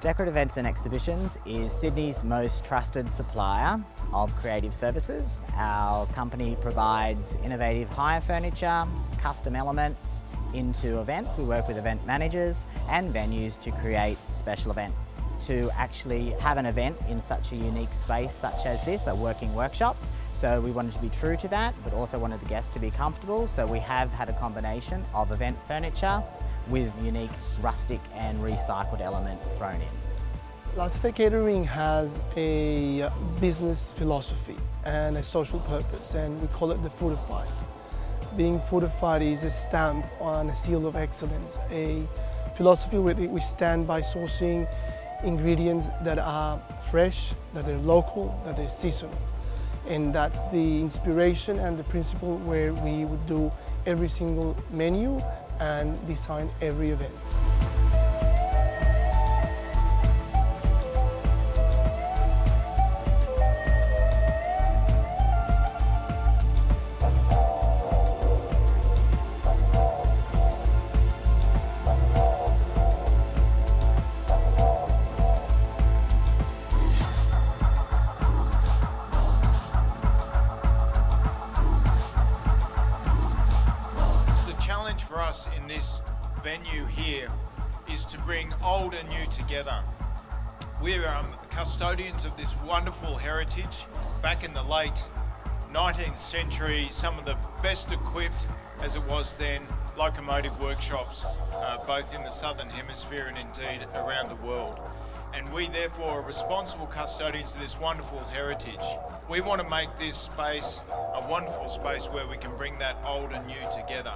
Decorative Events and Exhibitions is Sydney's most trusted supplier of creative services. Our company provides innovative hire furniture, custom elements into events. We work with event managers and venues to create special events. To actually have an event in such a unique space such as this, a working workshop, so we wanted to be true to that, but also wanted the guests to be comfortable. So we have had a combination of event furniture with unique rustic and recycled elements thrown in. Blacksmith Catering has a business philosophy and a social purpose, and we call it the fortified. Being fortified is a stamp on a seal of excellence, a philosophy where we stand by sourcing ingredients that are fresh, that are local, that are seasonal. And that's the inspiration and the principle where we would do every single menu and design every event. For us in this venue here is to bring old and new together. We're custodians of this wonderful heritage. Back in the late 19th century, some of the best equipped, as it was then, locomotive workshops, both in the Southern Hemisphere and indeed around the world. And we therefore are responsible custodians of this wonderful heritage. We want to make this space a wonderful space where we can bring that old and new together.